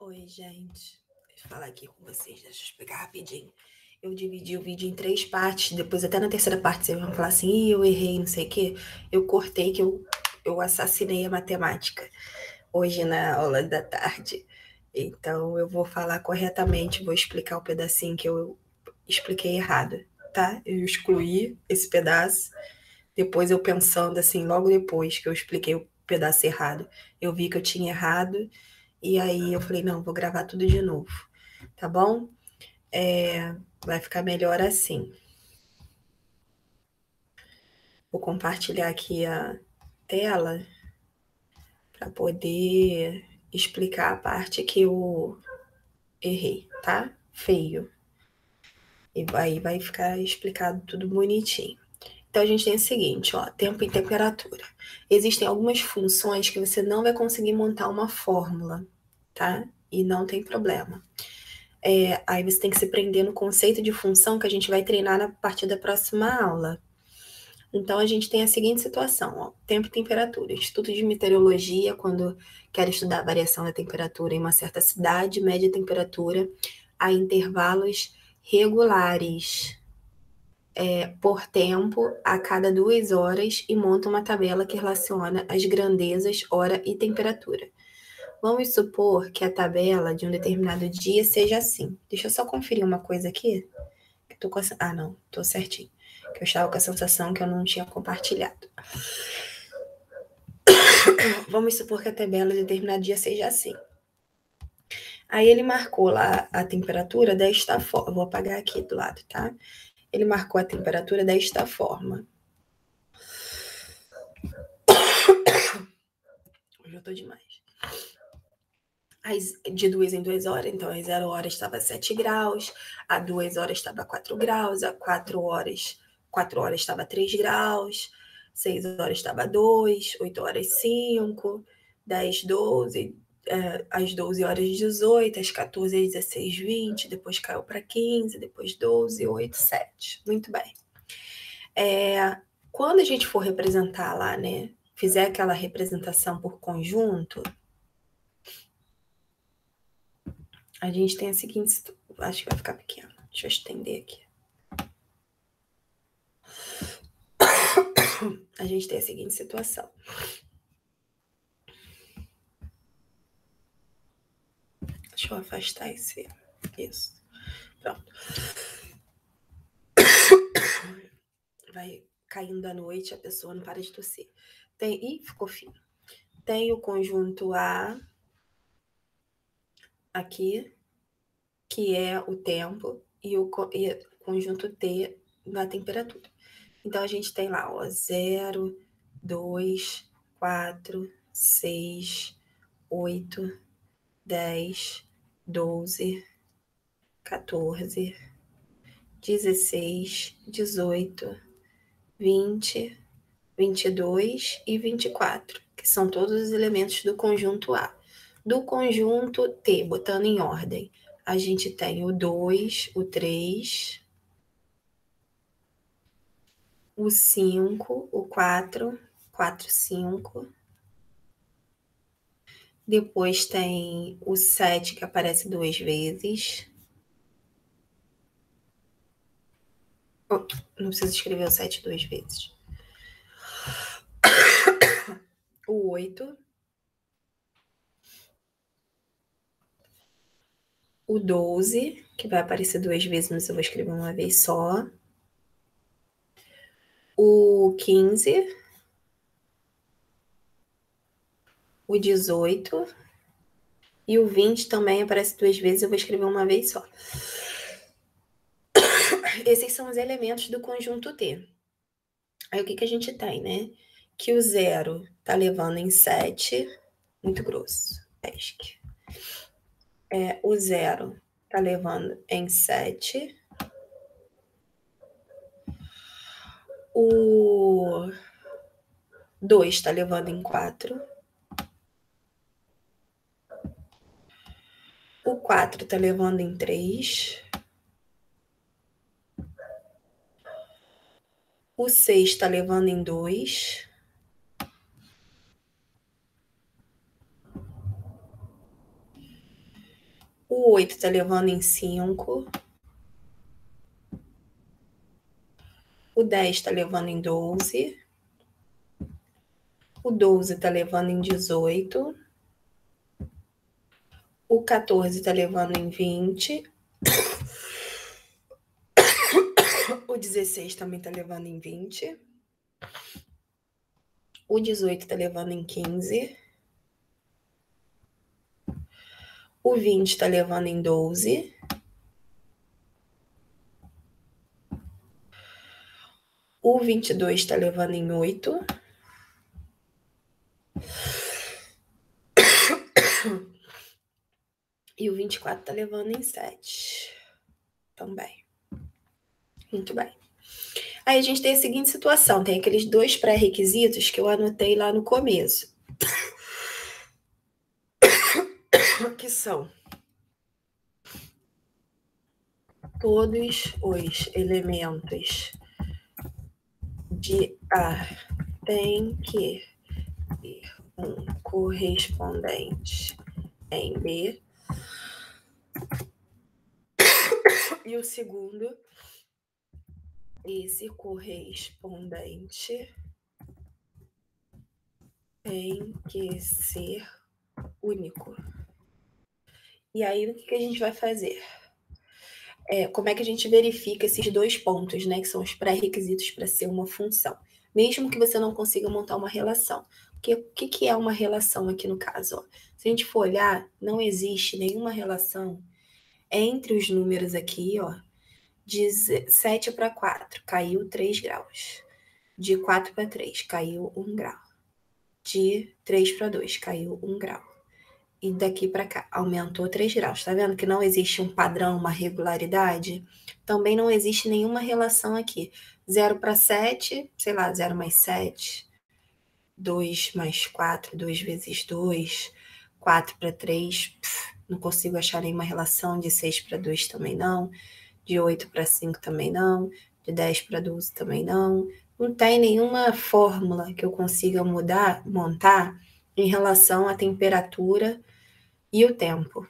Oi, gente. Deixa eu falar aqui com vocês, deixa eu explicar rapidinho. Eu dividi o vídeo em 3 partes, depois até na terceira parte vocês vão falar assim, ih, eu errei, não sei o quê. Eu cortei que eu assassinei a matemática hoje na aula da tarde. Então eu vou falar corretamente, vou explicar o pedacinho que eu expliquei errado, tá? Eu excluí esse pedaço, depois eu pensando assim, logo depois que eu expliquei o pedaço errado, eu vi que eu tinha errado. E aí eu falei, não, vou gravar tudo de novo, tá bom? Vai ficar melhor assim. Vou compartilhar aqui a tela para poder explicar a parte que eu errei, tá? Feio. E aí vai ficar explicado tudo bonitinho. Então a gente tem o seguinte, ó, tempo e temperatura. Existem algumas funções que você não vai conseguir montar uma fórmula, tá? E não tem problema. Aí você tem que se prender no conceito de função que a gente vai treinar a partir da próxima aula. Então, a gente tem a seguinte situação, ó, tempo e temperatura. Estudo de meteorologia, quando quero estudar a variação da temperatura em uma certa cidade, média temperatura a intervalos regulares por tempo a cada 2 horas e monta uma tabela que relaciona as grandezas, hora e temperatura. Vamos supor que a tabela de um determinado dia seja assim. Deixa eu só conferir uma coisa aqui. Não, tô certinho. Que eu estava com a sensação que eu não tinha compartilhado. Vamos supor que a tabela de determinado dia seja assim. Aí ele marcou lá a temperatura desta forma. Vou apagar aqui do lado, tá? Ele marcou a temperatura desta forma. Hoje eu tô demais. De 2 em 2 horas, então às 0 horas estava 7 graus, a 2 horas estava 4 graus, a 4 horas estava 3 graus, 6 horas estava 2, 8 horas 5, 10, 12, às 12 horas 18, às 14, 16, 20, depois caiu para 15, depois 12, 8, 7. Muito bem. Quando a gente for representar lá, né, fizer aquela representação por conjunto, a gente tem a seguinte... Acho que vai ficar pequeno. Deixa eu estender aqui. A gente tem a seguinte situação. Deixa eu afastar esse... Isso. Pronto. Vai caindo à noite, a pessoa não para de tossir. Ih, ficou fino. Tem o conjunto A aqui, que é o tempo, e o conjunto T na temperatura. Então, a gente tem lá, ó, 0, 2, 4, 6, 8, 10, 12, 14, 16, 18, 20, 22 e 24, que são todos os elementos do conjunto A. Do conjunto T, botando em ordem, a gente tem o 2, o 3, o 5, o 4, 4, 5. Depois tem o 7, que aparece 2 vezes. Não precisa escrever o 7 2 vezes. O 8. O 12, que vai aparecer 2 vezes, mas eu vou escrever uma vez só. O 15. O 18. E o 20 também aparece 2 vezes, eu vou escrever uma vez só. Esses são os elementos do conjunto T. Aí o que a gente tem, né? Que o 0 tá levando em 7, muito grosso. O 0 tá levando em 7. O 2 tá levando em 4. O 4 tá levando em 3. O 6 tá levando em 2. O 8 está levando em 5. O 10 está levando em 12. O 12 está levando em 18. O 14 está levando em 20. O 16 também está levando em 20. O 18 está levando em 15. O 20 está levando em 12. O 22 está levando em 8. E o 24 está levando em 7. Também. Muito bem. Aí a gente tem a seguinte situação. Tem aqueles 2 pré-requisitos que eu anotei lá no começo. Que são: todos os elementos de A têm que ter um correspondente em B. E o segundo, esse correspondente tem que ser único. E aí, o que a gente vai fazer? Como é que a gente verifica esses 2 pontos, né? Que são os pré-requisitos para ser uma função. Mesmo que você não consiga montar uma relação. Porque o que é uma relação aqui no caso? Ó? Se a gente for olhar, não existe nenhuma relação entre os números aqui, ó. De 7 para 4, caiu 3 graus. De 4 para 3, caiu 1 grau. De 3 para 2, caiu 1 grau. E daqui para cá, aumentou 3 graus. Tá vendo que não existe um padrão, uma regularidade? Também não existe nenhuma relação aqui. 0 para 7, sei lá, 0 mais 7. 2 mais 4, 2 vezes 2. 4 para 3, não consigo achar nenhuma relação. De 6 para 2 também não. De 8 para 5 também não. De 10 para 12 também não. Não tem nenhuma fórmula que eu consiga montar em relação à temperatura e o tempo,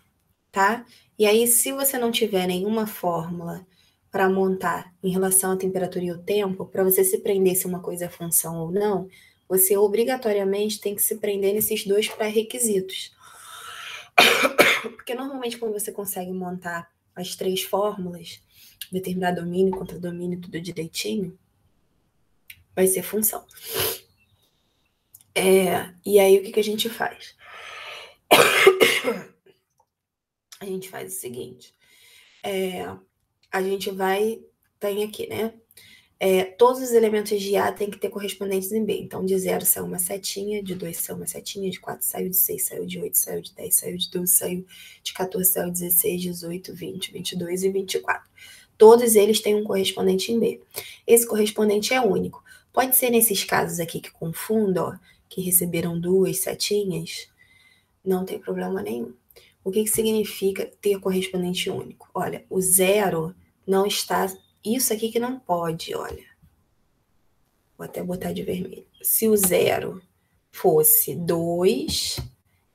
tá? E aí, se você não tiver nenhuma fórmula para montar em relação à temperatura e o tempo, para você se prender se uma coisa é função ou não, você obrigatoriamente tem que se prender nesses 2 pré-requisitos. Porque normalmente quando você consegue montar as 3 fórmulas, determinar domínio, contradomínio, tudo direitinho, vai ser função. E aí, o que a gente faz? A gente faz o seguinte. A gente tem aqui, né? Todos os elementos de A têm que ter correspondentes em B. Então, de 0 saiu uma setinha, de 2 saiu uma setinha, de 4 saiu, de 6 saiu, de 8 saiu, de 10 saiu, de 12 saiu, de 14 saiu, 16, 18, 20, 22 e 24. Todos eles têm um correspondente em B. Esse correspondente é único. Pode ser nesses casos aqui que confundam, ó, que receberam 2 setinhas, não tem problema nenhum. O que significa ter correspondente único? Olha, o 0 não está... Isso aqui que não pode, olha. Vou até botar de vermelho. Se o 0 fosse 2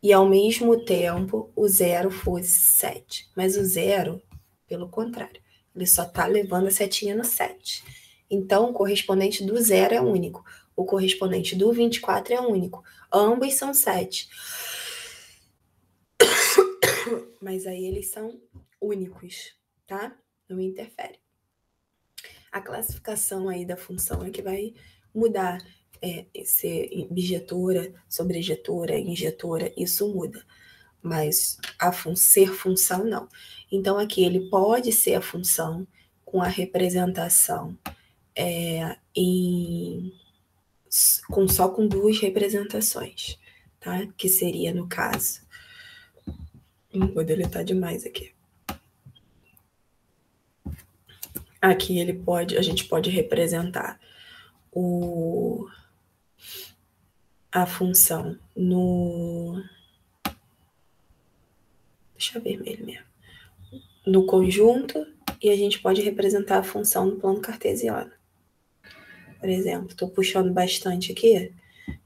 e ao mesmo tempo o 0 fosse 7. Mas o 0, pelo contrário, ele só está levando a setinha no 7. Então, o correspondente do 0 é único. O correspondente do 24 é único. Ambos são 7. Mas aí eles são únicos, tá? Não interfere. A classificação aí da função é que vai mudar. Ser bijetora, sobrejetora, injetora, isso muda. Mas ser função, não. Então, aqui ele pode ser a função com a representação só com 2 representações, tá? Que seria, no caso... Vou deletar demais aqui. Aqui a gente pode representar a função no... Deixa vermelho mesmo. No conjunto, e a gente pode representar a função no plano cartesiano. Por exemplo, estou puxando bastante aqui,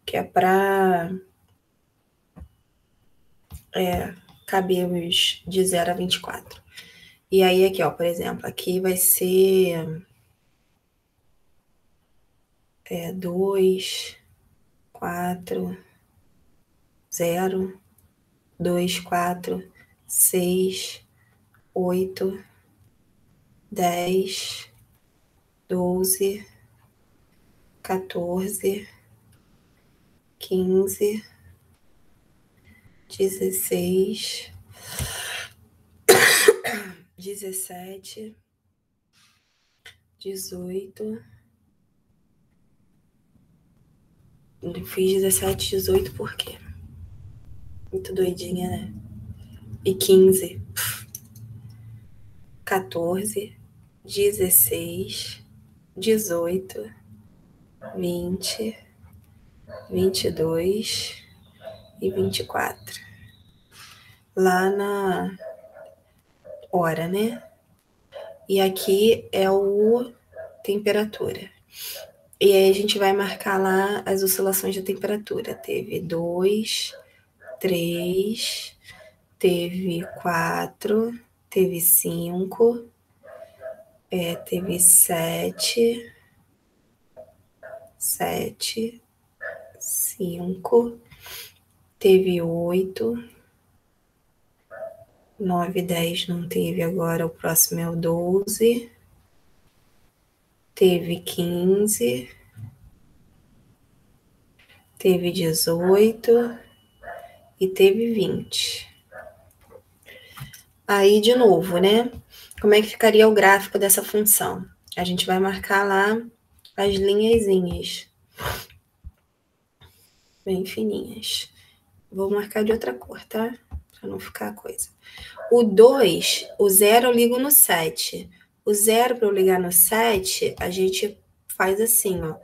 que é para cabelos de 0 a 24. E aí aqui, ó, por exemplo, aqui vai ser 2, 4, 0, 2, 4, 6, 8, 10, 12, 14, 15, 16, 17, 18. Eu fiz 17, 18 por quê? Muito doidinha, né? E 15, 14, 16, 18, 20, 22 e 24. Lá na hora, né? E aqui é o temperatura. E aí a gente vai marcar lá as oscilações de temperatura. Teve 2, 3, teve 4, teve 5, teve 7, 5, teve 8, 9, 10 não teve, agora o próximo é o 12, teve 15, teve 18 e teve 20. Aí, de novo, né? Como é que ficaria o gráfico dessa função? A gente vai marcar lá as linhazinhas bem fininhas. Vou marcar de outra cor, tá? Pra não ficar coisa. O 2, o 0 eu ligo no 7. O 0 para eu ligar no 7, a gente faz assim, ó.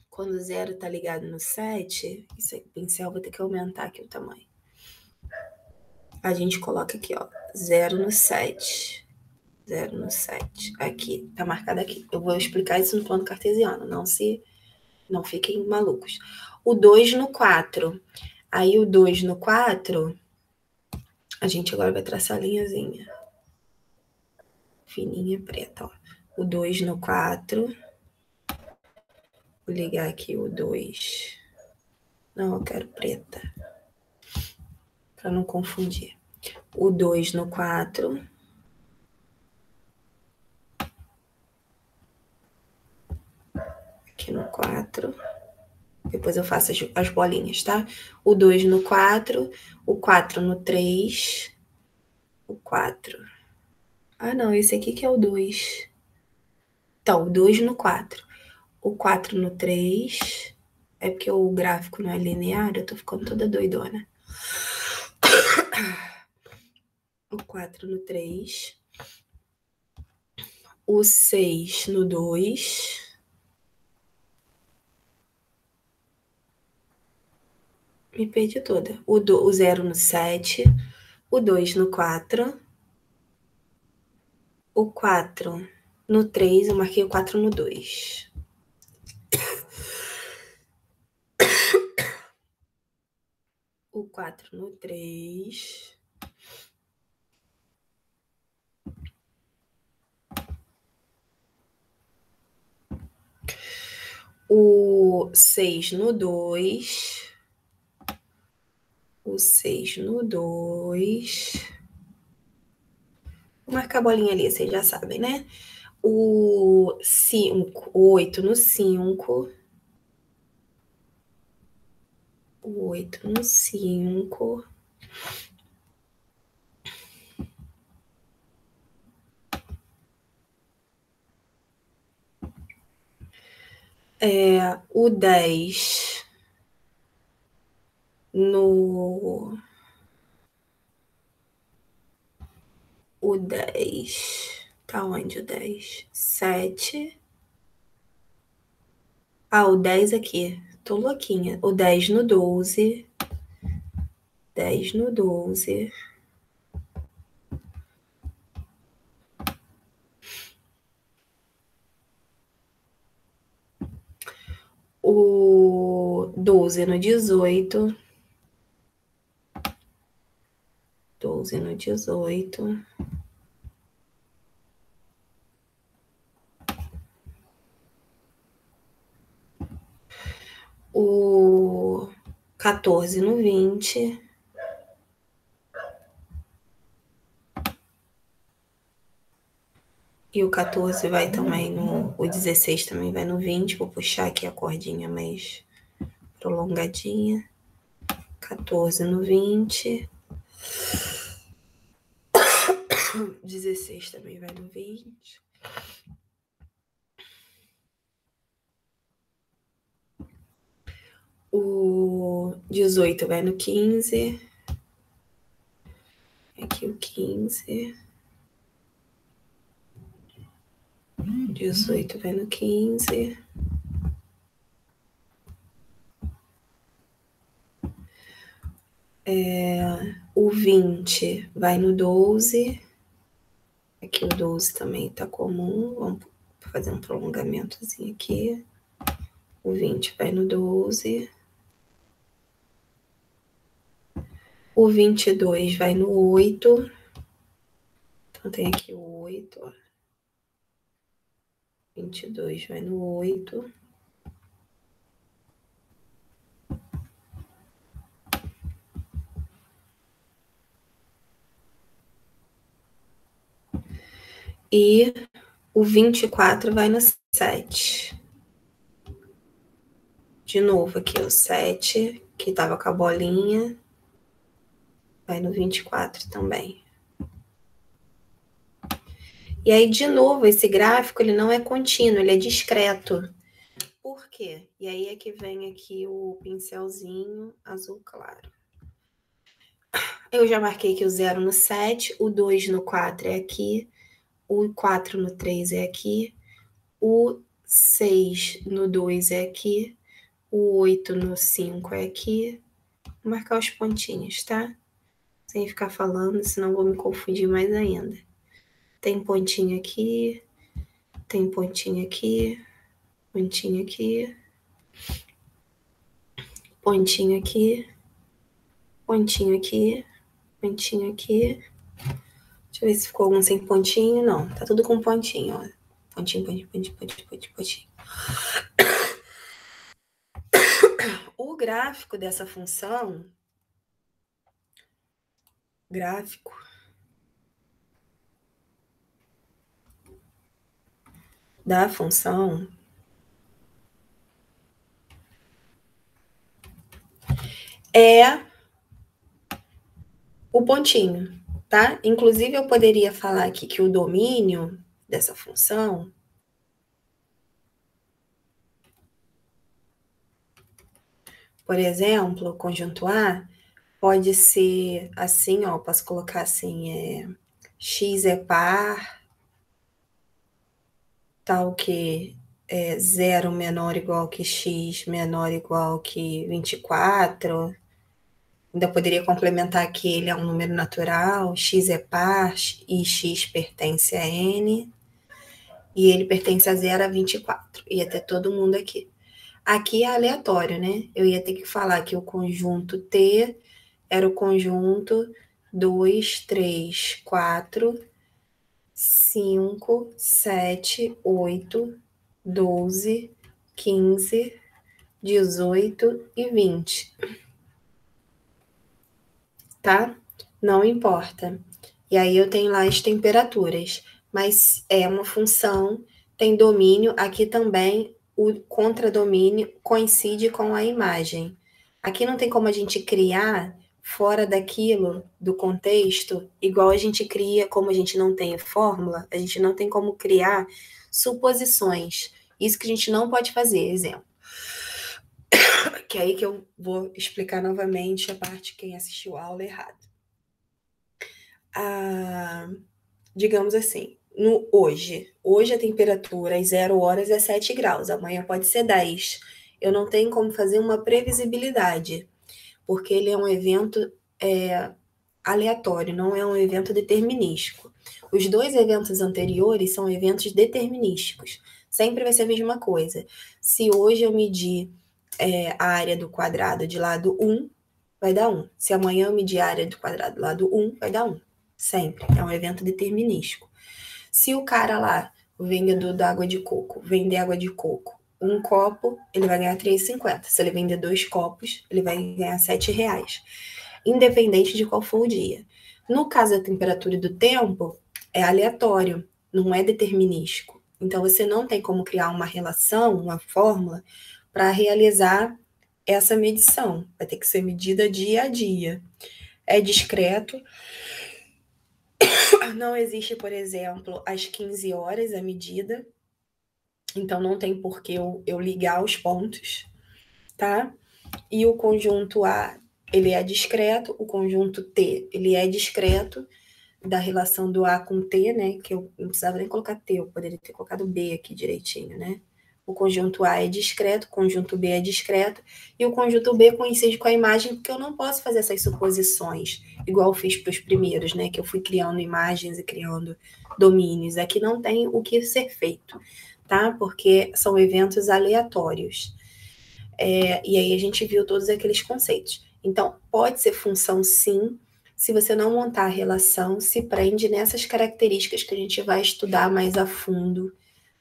Quando o 0 tá ligado no 7, isso aí, o pincel vou ter que aumentar aqui o tamanho. A gente coloca aqui, ó, 0 no 7. 0 no 7. Aqui, tá marcado aqui. Eu vou explicar isso no plano cartesiano, não fiquem malucos. O 2 no 4. Aí o 2 no 4, a gente agora vai traçar a linhazinha. Fininha, preta, ó. O 2 no 4. Vou ligar aqui o 2. Não, eu quero preta. Pra não confundir. O 2 no 4. Aqui no 4. Depois eu faço as bolinhas, tá? O 2 no 4. O 4 no 3. O 4. Ah, não, esse aqui que é o 2. Então, o 2 no 4. O 4 no 3. É porque o gráfico não é linear, eu tô ficando toda doidona. O 4 no 3. O 6 no 2. Me perdi toda. O 0 no 7. O 2 no 4. O 4 no 3. Eu marquei o 4 no 2. O 4 no 3. O 6 no 2. O 6 no 2. Vou marcar a bolinha ali, vocês já sabem, né? O 5, o 8 no 5. O 8 no 5. O 10 no... O 10... Tá onde o 10? 7. Ah, o 10 aqui. Tô louquinha. O 10 no 12. 10 no 12. O 12 no 18. 12 no 18. O 14 no 20. E o 14 vai também no... O 16 também vai no 20. Vou puxar aqui a cordinha mais prolongadinha. 14 no 20. 16 também vai no 20. O 18 vai no 15. Aqui o 15. 18 vai no 15. O 20 vai no 12. Aqui o 12 também tá comum. Vamos fazer um prolongamentozinho aqui. O 20 vai no 12. O 22 vai no 8. Então tem aqui o 8, ó. 22 vai no 8. E o 24 vai no 7. De novo aqui o 7, que tava com a bolinha, vai no 24 também. E aí, de novo, esse gráfico, ele não é contínuo, ele é discreto. Por quê? E aí é que vem aqui o pincelzinho azul claro. Eu já marquei que o 0 no 7, o 2 no 4 é aqui, o 4 no 3 é aqui, o 6 no 2 é aqui, o 8 no 5 é aqui. Vou marcar os pontinhos, tá? Sem ficar falando, senão vou me confundir mais ainda. Tem pontinho aqui, tem pontinho aqui, pontinho aqui, pontinho aqui, pontinho aqui, pontinho aqui. Deixa eu ver se ficou algum sem pontinho. Não, tá tudo com pontinho, ó. Pontinho, pontinho, pontinho, pontinho, pontinho, pontinho. O gráfico dessa função, gráfico da função é o pontinho, tá? Inclusive, eu poderia falar aqui que o domínio dessa função por exemplo, conjunto A pode ser assim, ó, posso colocar assim, x é par, tal que 0 menor ou igual que x menor ou igual que 24. Ainda poderia complementar que ele é um número natural, x é par e x pertence a n, e ele pertence a 0 a 24. Ia ter todo mundo aqui. Aqui é aleatório, né? Eu ia ter que falar que o conjunto T era o conjunto 2, 3, 4, 5, 7, 8, 12, 15, 18 e 20. Tá? Não importa. E aí eu tenho lá as temperaturas, mas é uma função, tem domínio, aqui também o contradomínio coincide com a imagem. Aqui não tem como a gente criar fora daquilo, do contexto, igual a gente cria, como a gente não tem fórmula, a gente não tem como criar suposições. Isso que a gente não pode fazer, exemplo. Que é aí que eu vou explicar novamente a parte quem assistiu a aula errado. Digamos assim, hoje a temperatura às 0 horas é 7 graus, amanhã pode ser 10. Eu não tenho como fazer uma previsibilidade, porque ele é um evento aleatório, não é um evento determinístico. Os dois eventos anteriores são eventos determinísticos. Sempre vai ser a mesma coisa. Se hoje eu medir a área do quadrado de lado 1, vai dar 1. Se amanhã eu medir a área do quadrado do lado 1, vai dar 1. Sempre. É um evento determinístico. Se o cara lá, o vendedor da água de coco, vender água de coco, um copo, ele vai ganhar R$3,50. Se ele vender 2 copos, ele vai ganhar R$7. Independente de qual for o dia. No caso da temperatura e do tempo, é aleatório, não é determinístico. Então, você não tem como criar uma relação, uma fórmula, para realizar essa medição. Vai ter que ser medida dia a dia. É discreto. Não existe, por exemplo, às 15 horas a medida. Então, não tem por que eu ligar os pontos, tá? E o conjunto A, ele é discreto. O conjunto T, ele é discreto. Da relação do A com T, né? Que eu não precisava nem colocar T, eu poderia ter colocado B aqui direitinho, né? O conjunto A é discreto, o conjunto B é discreto, e o conjunto B coincide com a imagem, porque eu não posso fazer essas suposições, igual eu fiz para os primeiros, né? Que eu fui criando imagens e criando domínios. Aqui não tem o que ser feito, tá? Porque são eventos aleatórios. E aí a gente viu todos aqueles conceitos. Então, pode ser função sim. Se você não montar a relação, se prende nessas características que a gente vai estudar mais a fundo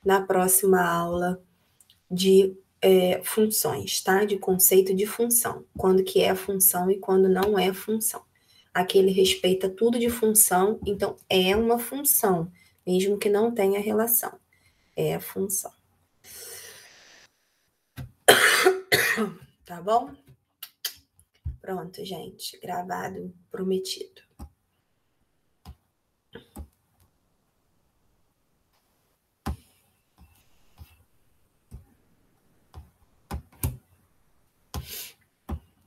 na próxima aula de funções, tá? De conceito de função. Quando que é função e quando não é função. Aqui ele respeita tudo de função, então é uma função, mesmo que não tenha relação. É a função. Tá bom? Pronto, gente. Gravado, prometido.